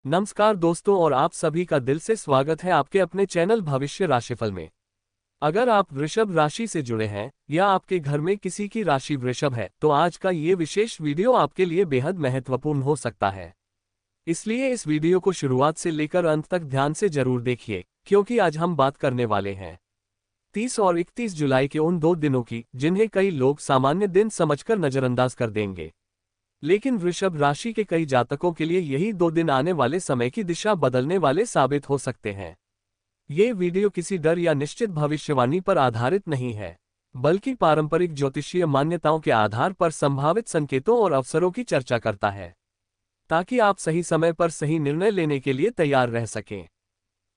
नमस्कार दोस्तों, और आप सभी का दिल से स्वागत है आपके अपने चैनल भविष्य राशिफल में। अगर आप वृषभ राशि से जुड़े हैं या आपके घर में किसी की राशि वृषभ है तो आज का ये विशेष वीडियो आपके लिए बेहद महत्वपूर्ण हो सकता है। इसलिए इस वीडियो को शुरुआत से लेकर अंत तक ध्यान से जरूर देखिए, क्योंकि आज हम बात करने वाले हैं 30 और 31 जुलाई के उन 2 दिनों की जिन्हें कई लोग सामान्य दिन समझकर नजरअंदाज कर देंगे। लेकिन वृषभ राशि के कई जातकों के लिए यही 2 दिन आने वाले समय की दिशा बदलने वाले साबित हो सकते हैं। ये वीडियो किसी डर या निश्चित भविष्यवाणी पर आधारित नहीं है, बल्कि पारंपरिक ज्योतिषीय मान्यताओं के आधार पर संभावित संकेतों और अवसरों की चर्चा करता है, ताकि आप सही समय पर सही निर्णय लेने के लिए तैयार रह सकें।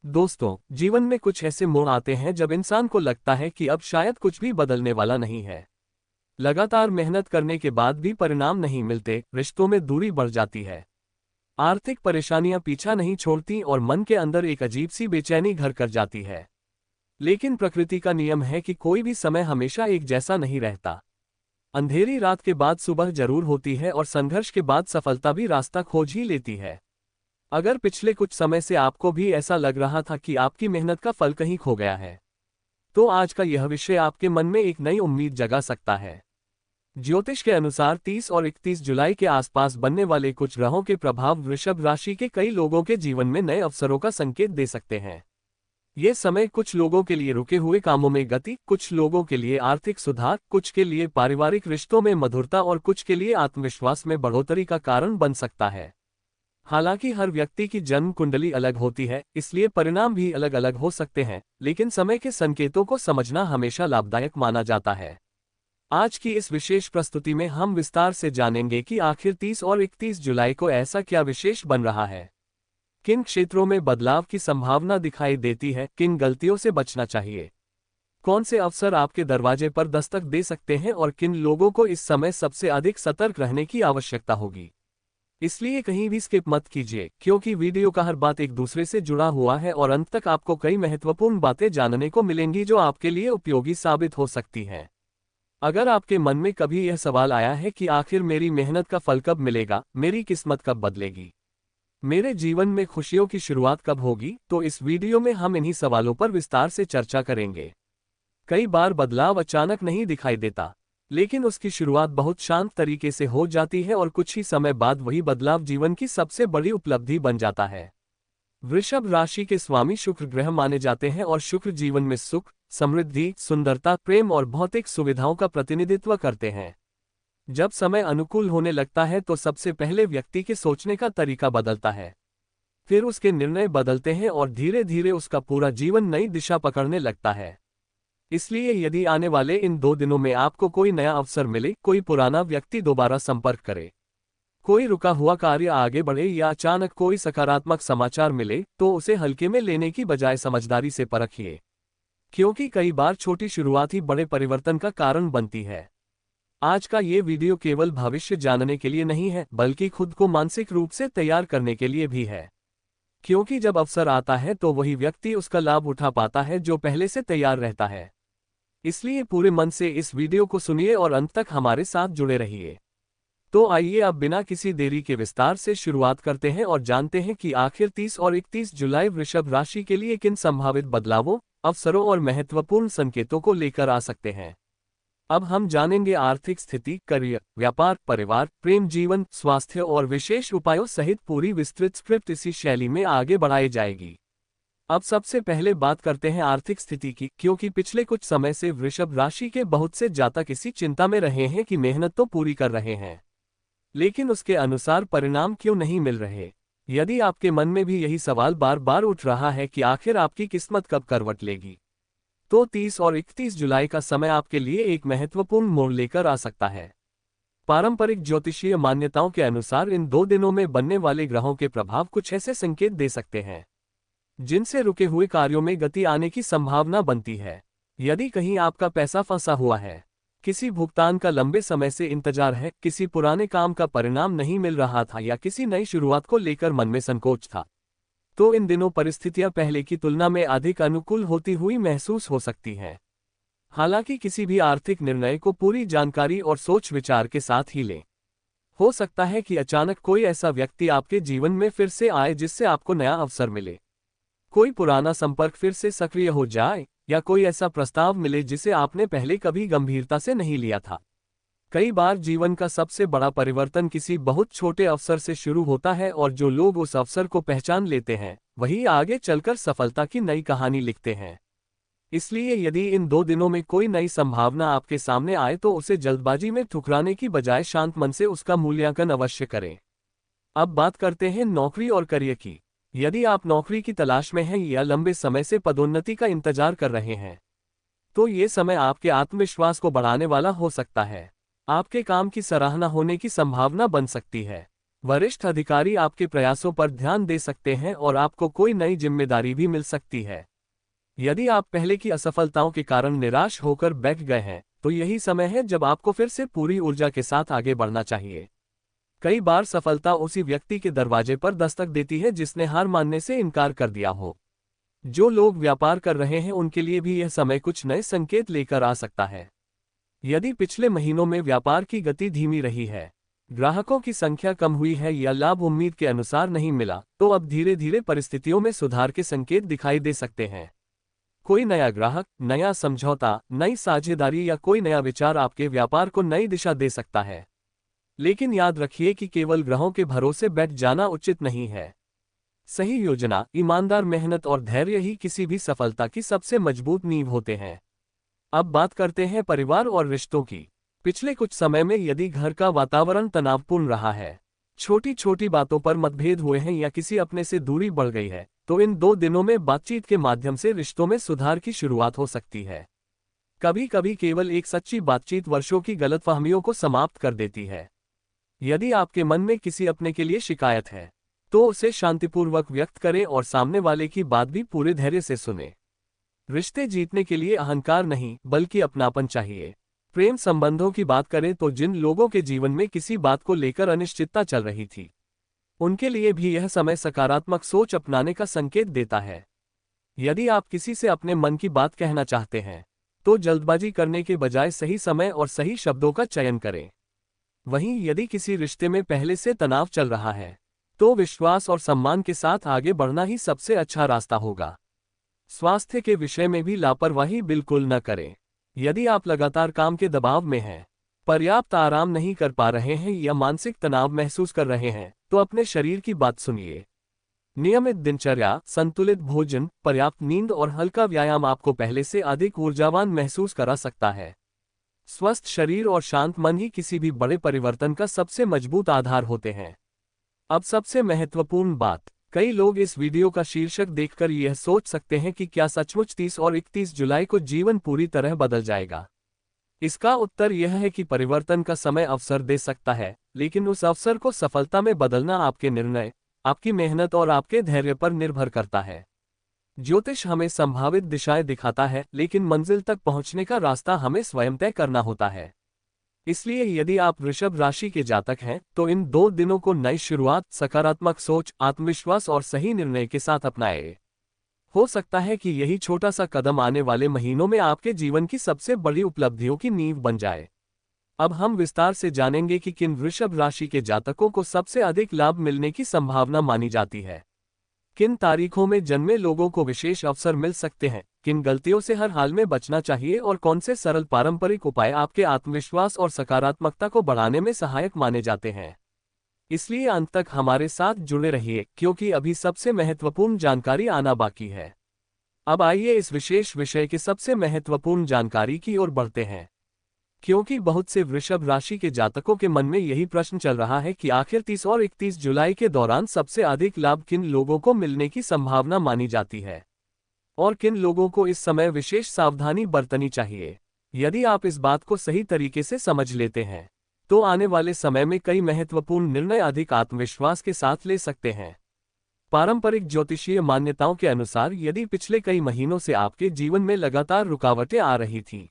दोस्तों, जीवन में कुछ ऐसे मोड़ आते हैं जब इंसान को लगता है कि अब शायद कुछ भी बदलने वाला नहीं है। लगातार मेहनत करने के बाद भी परिणाम नहीं मिलते, रिश्तों में दूरी बढ़ जाती है, आर्थिक परेशानियां पीछा नहीं छोड़ती और मन के अंदर एक अजीब सी बेचैनी घर कर जाती है। लेकिन प्रकृति का नियम है कि कोई भी समय हमेशा एक जैसा नहीं रहता। अंधेरी रात के बाद सुबह जरूर होती है और संघर्ष के बाद सफलता भी रास्ता खोज ही लेती है। अगर पिछले कुछ समय से आपको भी ऐसा लग रहा था कि आपकी मेहनत का फल कहीं खो गया है, तो आज का यह विषय आपके मन में एक नई उम्मीद जगा सकता है। ज्योतिष के अनुसार 30 और 31 जुलाई के आसपास बनने वाले कुछ ग्रहों के प्रभाव वृषभ राशि के कई लोगों के जीवन में नए अवसरों का संकेत दे सकते हैं। ये समय कुछ लोगों के लिए रुके हुए कामों में गति, कुछ लोगों के लिए आर्थिक सुधार, कुछ के लिए पारिवारिक रिश्तों में मधुरता और कुछ के लिए आत्मविश्वास में बढ़ोतरी का कारण बन सकता है। हालांकि हर व्यक्ति की जन्म कुंडली अलग होती है, इसलिए परिणाम भी अलग अलग हो सकते हैं, लेकिन समय के संकेतों को समझना हमेशा लाभदायक माना जाता है। आज की इस विशेष प्रस्तुति में हम विस्तार से जानेंगे कि आखिर 30 और 31 जुलाई को ऐसा क्या विशेष बन रहा है, किन क्षेत्रों में बदलाव की संभावना दिखाई देती है, किन गलतियों से बचना चाहिए, कौन से अवसर आपके दरवाजे पर दस्तक दे सकते हैं और किन लोगों को इस समय सबसे अधिक सतर्क रहने की आवश्यकता होगी। इसलिए कहीं भी स्किप मत कीजिए, क्योंकि वीडियो का हर बात एक दूसरे से जुड़ा हुआ है और अंत तक आपको कई महत्वपूर्ण बातें जानने को मिलेंगी जो आपके लिए उपयोगी साबित हो सकती हैं। अगर आपके मन में कभी यह सवाल आया है कि आखिर मेरी मेहनत का फल कब मिलेगा, मेरी किस्मत कब बदलेगी, मेरे जीवन में खुशियों की शुरुआत कब होगी, तो इस वीडियो में हम इन्हीं सवालों पर विस्तार से चर्चा करेंगे। कई बार बदलाव अचानक नहीं दिखाई देता, लेकिन उसकी शुरुआत बहुत शांत तरीके से हो जाती है और कुछ ही समय बाद वही बदलाव जीवन की सबसे बड़ी उपलब्धि बन जाता है। वृषभ राशि के स्वामी शुक्र ग्रह माने जाते हैं और शुक्र जीवन में सुख, समृद्धि, सुंदरता, प्रेम और भौतिक सुविधाओं का प्रतिनिधित्व करते हैं। जब समय अनुकूल होने लगता है तो सबसे पहले व्यक्ति के सोचने का तरीका बदलता है, फिर उसके निर्णय बदलते हैं और धीरे धीरे उसका पूरा जीवन नई दिशा पकड़ने लगता है। इसलिए यदि आने वाले इन 2 दिनों में आपको कोई नया अवसर मिले, कोई पुराना व्यक्ति दोबारा संपर्क करे, कोई रुका हुआ कार्य आगे बढ़े या अचानक कोई सकारात्मक समाचार मिले, तो उसे हल्के में लेने की बजाय समझदारी से परखिए, क्योंकि कई बार छोटी शुरुआत ही बड़े परिवर्तन का कारण बनती है। आज का ये वीडियो केवल भविष्य जानने के लिए नहीं है, बल्कि खुद को मानसिक रूप से तैयार करने के लिए भी है, क्योंकि जब अवसर आता है तो वही व्यक्ति उसका लाभ उठा पाता है जो पहले से तैयार रहता है। इसलिए पूरे मन से इस वीडियो को सुनिए और अंत तक हमारे साथ जुड़े रहिए। तो आइए अब बिना किसी देरी के विस्तार से शुरुआत करते हैं और जानते हैं कि आखिर 30 और 31 जुलाई वृषभ राशि के लिए किन संभावित बदलावों, अवसरों और महत्वपूर्ण संकेतों को लेकर आ सकते हैं। अब हम जानेंगे आर्थिक स्थिति, करियर, व्यापार, परिवार, प्रेम जीवन, स्वास्थ्य और विशेष उपायों सहित पूरी विस्तृत स्क्रिप्ट इसी शैली में आगे बढ़ाई जाएगी। अब सबसे पहले बात करते हैं आर्थिक स्थिति की, क्योंकि पिछले कुछ समय से वृषभ राशि के बहुत से जातक इसी चिंता में रहे हैं कि मेहनत तो पूरी कर रहे हैं, लेकिन उसके अनुसार परिणाम क्यों नहीं मिल रहे। यदि आपके मन में भी यही सवाल बार बार उठ रहा है कि आखिर आपकी किस्मत कब करवट लेगी, तो 30 और 31 जुलाई का समय आपके लिए एक महत्वपूर्ण मोड़ लेकर आ सकता है। पारंपरिक ज्योतिषीय मान्यताओं के अनुसार इन 2 दिनों में बनने वाले ग्रहों के प्रभाव कुछ ऐसे संकेत दे सकते हैं जिनसे रुके हुए कार्यों में गति आने की संभावना बनती है। यदि कहीं आपका पैसा फंसा हुआ है, किसी भुगतान का लंबे समय से इंतजार है, किसी पुराने काम का परिणाम नहीं मिल रहा था या किसी नई शुरुआत को लेकर मन में संकोच था, तो इन दिनों परिस्थितियां पहले की तुलना में अधिक अनुकूल होती हुई महसूस हो सकती हैं। हालांकि किसी भी आर्थिक निर्णय को पूरी जानकारी और सोच विचार के साथ ही लें। हो सकता है कि अचानक कोई ऐसा व्यक्ति आपके जीवन में फिर से आए जिससे आपको नया अवसर मिले। कोई पुराना संपर्क फिर से सक्रिय हो जाए, या कोई ऐसा प्रस्ताव मिले जिसे आपने पहले कभी गंभीरता से नहीं लिया था। कई बार जीवन का सबसे बड़ा परिवर्तन किसी बहुत छोटे अवसर से शुरू होता है, और जो लोग उस अवसर को पहचान लेते हैं वही आगे चलकर सफलता की नई कहानी लिखते हैं। इसलिए यदि इन 2 दिनों में कोई नई संभावना आपके सामने आए तो उसे जल्दबाजी में ठुकराने की बजाय शांत मन से उसका मूल्यांकन अवश्य करें। अब बात करते हैं नौकरी और करियर की। यदि आप नौकरी की तलाश में हैं या लंबे समय से पदोन्नति का इंतजार कर रहे हैं, तो ये समय आपके आत्मविश्वास को बढ़ाने वाला हो सकता है। आपके काम की सराहना होने की संभावना बन सकती है। वरिष्ठ अधिकारी आपके प्रयासों पर ध्यान दे सकते हैं और आपको कोई नई जिम्मेदारी भी मिल सकती है। यदि आप पहले की असफलताओं के कारण निराश होकर बैठ गए हैं, तो यही समय है जब आपको फिर से पूरी ऊर्जा के साथ आगे बढ़ना चाहिए। कई बार सफलता उसी व्यक्ति के दरवाजे पर दस्तक देती है जिसने हार मानने से इनकार कर दिया हो। जो लोग व्यापार कर रहे हैं उनके लिए भी यह समय कुछ नए संकेत लेकर आ सकता है। यदि पिछले महीनों में व्यापार की गति धीमी रही है, ग्राहकों की संख्या कम हुई है या लाभ उम्मीद के अनुसार नहीं मिला, तो अब धीरे धीरे परिस्थितियों में सुधार के संकेत दिखाई दे सकते हैं। कोई नया ग्राहक, नया समझौता, नई साझेदारी या कोई नया विचार आपके व्यापार को नई दिशा दे सकता है। लेकिन याद रखिए कि केवल ग्रहों के भरोसे बैठ जाना उचित नहीं है। सही योजना, ईमानदार मेहनत और धैर्य ही किसी भी सफलता की सबसे मजबूत नींव होते हैं। अब बात करते हैं परिवार और रिश्तों की। पिछले कुछ समय में यदि घर का वातावरण तनावपूर्ण रहा है, छोटी छोटी बातों पर मतभेद हुए हैं या किसी अपने से दूरी बढ़ गई है, तो इन 2 दिनों में बातचीत के माध्यम से रिश्तों में सुधार की शुरुआत हो सकती है। कभी कभी केवल एक सच्ची बातचीत वर्षों की गलतफहमियों को समाप्त कर देती है। यदि आपके मन में किसी अपने के लिए शिकायत है, तो उसे शांतिपूर्वक व्यक्त करें और सामने वाले की बात भी पूरे धैर्य से सुनें। रिश्ते जीतने के लिए अहंकार नहीं, बल्कि अपनापन चाहिए। प्रेम संबंधों की बात करें तो जिन लोगों के जीवन में किसी बात को लेकर अनिश्चितता चल रही थी, उनके लिए भी यह समय सकारात्मक सोच अपनाने का संकेत देता है। यदि आप किसी से अपने मन की बात कहना चाहते हैं, तो जल्दबाजी करने के बजाय सही समय और सही शब्दों का चयन करें। वहीं यदि किसी रिश्ते में पहले से तनाव चल रहा है, तो विश्वास और सम्मान के साथ आगे बढ़ना ही सबसे अच्छा रास्ता होगा। स्वास्थ्य के विषय में भी लापरवाही बिल्कुल न करें। यदि आप लगातार काम के दबाव में हैं, पर्याप्त आराम नहीं कर पा रहे हैं या मानसिक तनाव महसूस कर रहे हैं, तो अपने शरीर की बात सुनिए। नियमित दिनचर्या, संतुलित भोजन, पर्याप्त नींद और हल्का व्यायाम आपको पहले से अधिक ऊर्जावान महसूस करा सकता है। स्वस्थ शरीर और शांत मन ही किसी भी बड़े परिवर्तन का सबसे मजबूत आधार होते हैं। अब सबसे महत्वपूर्ण बात, कई लोग इस वीडियो का शीर्षक देखकर यह सोच सकते हैं कि क्या सचमुच 30 और 31 जुलाई को जीवन पूरी तरह बदल जाएगा। इसका उत्तर यह है कि परिवर्तन का समय अवसर दे सकता है, लेकिन उस अवसर को सफलता में बदलना आपके निर्णय, आपकी मेहनत और आपके धैर्य पर निर्भर करता है। ज्योतिष हमें संभावित दिशाएं दिखाता है, लेकिन मंजिल तक पहुंचने का रास्ता हमें स्वयं तय करना होता है। इसलिए यदि आप वृषभ राशि के जातक हैं, तो इन 2 दिनों को नई शुरुआत, सकारात्मक सोच, आत्मविश्वास और सही निर्णय के साथ अपनाएं। हो सकता है कि यही छोटा सा कदम आने वाले महीनों में आपके जीवन की सबसे बड़ी उपलब्धियों की नींव बन जाए। अब हम विस्तार से जानेंगे कि किन वृषभ राशि के जातकों को सबसे अधिक लाभ मिलने की संभावना मानी जाती है। किन तारीखों में जन्मे लोगों को विशेष अवसर मिल सकते हैं, किन गलतियों से हर हाल में बचना चाहिए और कौन से सरल पारंपरिक उपाय आपके आत्मविश्वास और सकारात्मकता को बढ़ाने में सहायक माने जाते हैं। इसलिए अंत तक हमारे साथ जुड़े रहिए, क्योंकि अभी सबसे महत्वपूर्ण जानकारी आना बाकी है। अब आइए इस विशेष विषय के सबसे महत्वपूर्ण जानकारी की ओर बढ़ते हैं, क्योंकि बहुत से वृषभ राशि के जातकों के मन में यही प्रश्न चल रहा है कि आखिर 30 और 31 जुलाई के दौरान सबसे अधिक लाभ किन लोगों को मिलने की संभावना मानी जाती है, और किन लोगों को इस समय विशेष सावधानी बरतनी चाहिए। यदि आप इस बात को सही तरीके से समझ लेते हैं, तो आने वाले समय में कई महत्वपूर्ण निर्णय अधिक आत्मविश्वास के साथ ले सकते हैं। पारंपरिक ज्योतिषीय मान्यताओं के अनुसार यदि पिछले कई महीनों से आपके जीवन में लगातार रुकावटें आ रही थीं,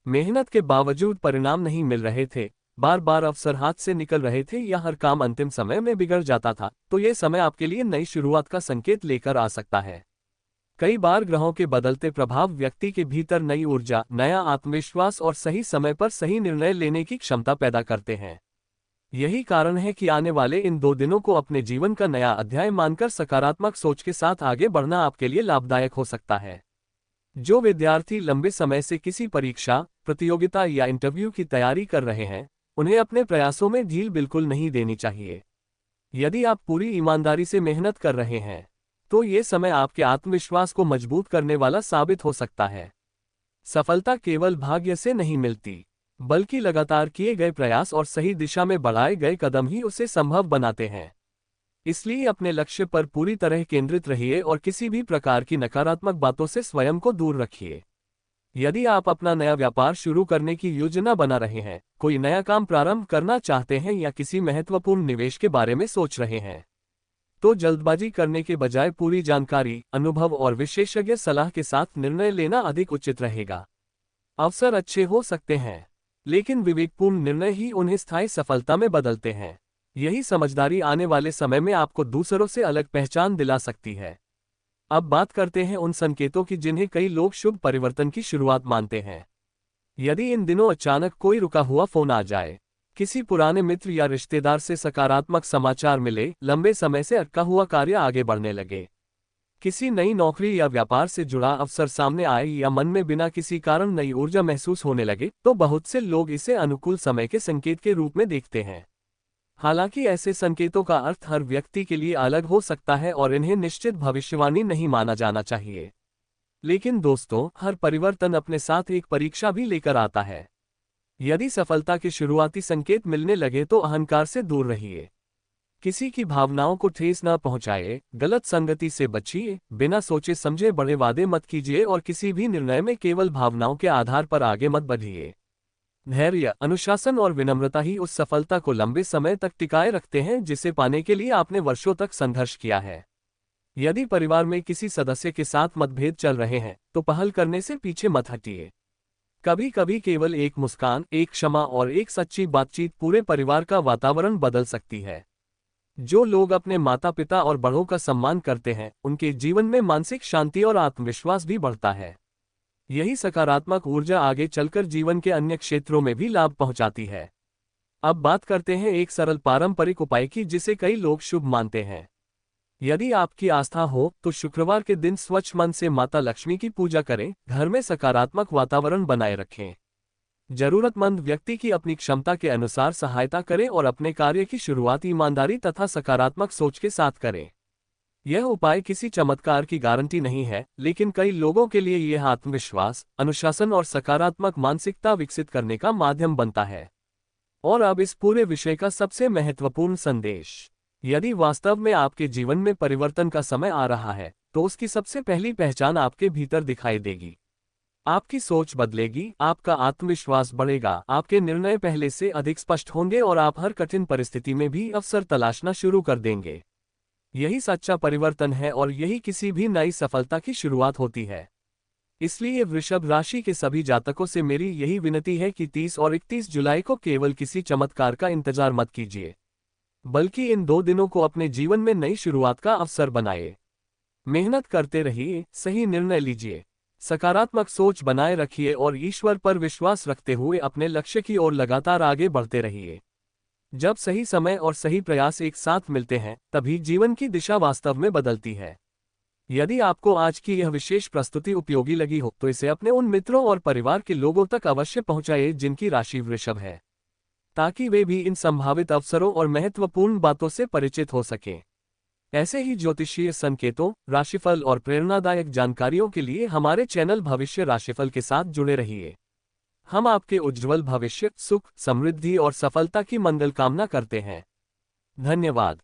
मेहनत के बावजूद परिणाम नहीं मिल रहे थे, बार बार अवसर हाथ से निकल रहे थे या हर काम अंतिम समय में बिगड़ जाता था, तो यह समय आपके लिए नई शुरुआत का संकेत लेकर आ सकता है। कई बार ग्रहों के बदलते प्रभाव व्यक्ति के भीतर नई ऊर्जा, नया आत्मविश्वास और सही समय पर सही निर्णय लेने की क्षमता पैदा करते हैं। यही कारण है कि आने वाले इन 2 दिनों को अपने जीवन का नया अध्याय मानकर सकारात्मक सोच के साथ आगे बढ़ना आपके लिए लाभदायक हो सकता है। जो विद्यार्थी लंबे समय से किसी परीक्षा, प्रतियोगिता या इंटरव्यू की तैयारी कर रहे हैं, उन्हें अपने प्रयासों में ढील बिल्कुल नहीं देनी चाहिए। यदि आप पूरी ईमानदारी से मेहनत कर रहे हैं, तो ये समय आपके आत्मविश्वास को मजबूत करने वाला साबित हो सकता है। सफलता केवल भाग्य से नहीं मिलती, बल्कि लगातार किए गए प्रयास और सही दिशा में बढ़ाए गए कदम ही उसे संभव बनाते हैं। इसलिए अपने लक्ष्य पर पूरी तरह केंद्रित रहिए और किसी भी प्रकार की नकारात्मक बातों से स्वयं को दूर रखिए। यदि आप अपना नया व्यापार शुरू करने की योजना बना रहे हैं, कोई नया काम प्रारंभ करना चाहते हैं या किसी महत्वपूर्ण निवेश के बारे में सोच रहे हैं, तो जल्दबाजी करने के बजाय पूरी जानकारी, अनुभव और विशेषज्ञ सलाह के साथ निर्णय लेना अधिक उचित रहेगा। अवसर अच्छे हो सकते हैं, लेकिन विवेकपूर्ण निर्णय ही उन्हें स्थायी सफलता में बदलते हैं। यही समझदारी आने वाले समय में आपको दूसरों से अलग पहचान दिला सकती है। अब बात करते हैं उन संकेतों की जिन्हें कई लोग शुभ परिवर्तन की शुरुआत मानते हैं। यदि इन दिनों अचानक कोई रुका हुआ फोन आ जाए, किसी पुराने मित्र या रिश्तेदार से सकारात्मक समाचार मिले, लंबे समय से अटका हुआ कार्य आगे बढ़ने लगे, किसी नई नौकरी या व्यापार से जुड़ा अवसर सामने आए या मन में बिना किसी कारण नई ऊर्जा महसूस होने लगे, तो बहुत से लोग इसे अनुकूल समय के संकेत के रूप में देखते हैं। हालांकि ऐसे संकेतों का अर्थ हर व्यक्ति के लिए अलग हो सकता है और इन्हें निश्चित भविष्यवाणी नहीं माना जाना चाहिए। लेकिन दोस्तों, हर परिवर्तन अपने साथ एक परीक्षा भी लेकर आता है। यदि सफलता के शुरुआती संकेत मिलने लगे तो अहंकार से दूर रहिए। किसी की भावनाओं को ठेस न पहुंचाए, गलत संगति से बचिए, बिना सोचे समझे बड़े वादे मत कीजिए और किसी भी निर्णय में केवल भावनाओं के आधार पर आगे मत बढ़िए। धैर्य, अनुशासन और विनम्रता ही उस सफलता को लंबे समय तक टिकाए रखते हैं जिसे पाने के लिए आपने वर्षों तक संघर्ष किया है। यदि परिवार में किसी सदस्य के साथ मतभेद चल रहे हैं, तो पहल करने से पीछे मत हटिए। कभी कभी केवल एक मुस्कान, एक क्षमा और एक सच्ची बातचीत पूरे परिवार का वातावरण बदल सकती है। जो लोग अपने माता पिता और बड़ों का सम्मान करते हैं, उनके जीवन में मानसिक शांति और आत्मविश्वास भी बढ़ता है। यही सकारात्मक ऊर्जा आगे चलकर जीवन के अन्य क्षेत्रों में भी लाभ पहुंचाती है। अब बात करते हैं एक सरल पारंपरिक उपाय की जिसे कई लोग शुभ मानते हैं। यदि आपकी आस्था हो तो शुक्रवार के दिन स्वच्छ मन से माता लक्ष्मी की पूजा करें, घर में सकारात्मक वातावरण बनाए रखें। जरूरतमंद व्यक्ति की अपनी क्षमता के अनुसार सहायता करें और अपने कार्य की शुरुआत ईमानदारी तथा सकारात्मक सोच के साथ करें। यह उपाय किसी चमत्कार की गारंटी नहीं है, लेकिन कई लोगों के लिए यह आत्मविश्वास, अनुशासन और सकारात्मक मानसिकता विकसित करने का माध्यम बनता है। और अब इस पूरे विषय का सबसे महत्वपूर्ण संदेश, यदि वास्तव में आपके जीवन में परिवर्तन का समय आ रहा है, तो उसकी सबसे पहली पहचान आपके भीतर दिखाई देगी। आपकी सोच बदलेगी, आपका आत्मविश्वास बढ़ेगा, आपके निर्णय पहले से अधिक स्पष्ट होंगे और आप हर कठिन परिस्थिति में भी अवसर तलाशना शुरू कर देंगे। यही सच्चा परिवर्तन है और यही किसी भी नई सफलता की शुरुआत होती है। इसलिए वृषभ राशि के सभी जातकों से मेरी यही विनती है कि 30 और 31 जुलाई को केवल किसी चमत्कार का इंतजार मत कीजिए, बल्कि इन 2 दिनों को अपने जीवन में नई शुरुआत का अवसर बनाइए। मेहनत करते रहिए, सही निर्णय लीजिए, सकारात्मक सोच बनाए रखिए और ईश्वर पर विश्वास रखते हुए अपने लक्ष्य की ओर लगातार आगे बढ़ते रहिए। जब सही समय और सही प्रयास एक साथ मिलते हैं, तभी जीवन की दिशा वास्तव में बदलती है। यदि आपको आज की यह विशेष प्रस्तुति उपयोगी लगी हो तो इसे अपने उन मित्रों और परिवार के लोगों तक अवश्य पहुंचाइए जिनकी राशि वृषभ है, ताकि वे भी इन संभावित अवसरों और महत्वपूर्ण बातों से परिचित हो सकें। ऐसे ही ज्योतिषीय संकेतों, राशिफल और प्रेरणादायक जानकारियों के लिए हमारे चैनल भविष्य राशिफल के साथ जुड़े रहिए। हम आपके उज्ज्वल भविष्य, सुख, समृद्धि और सफलता की मंगल कामना करते हैं। धन्यवाद।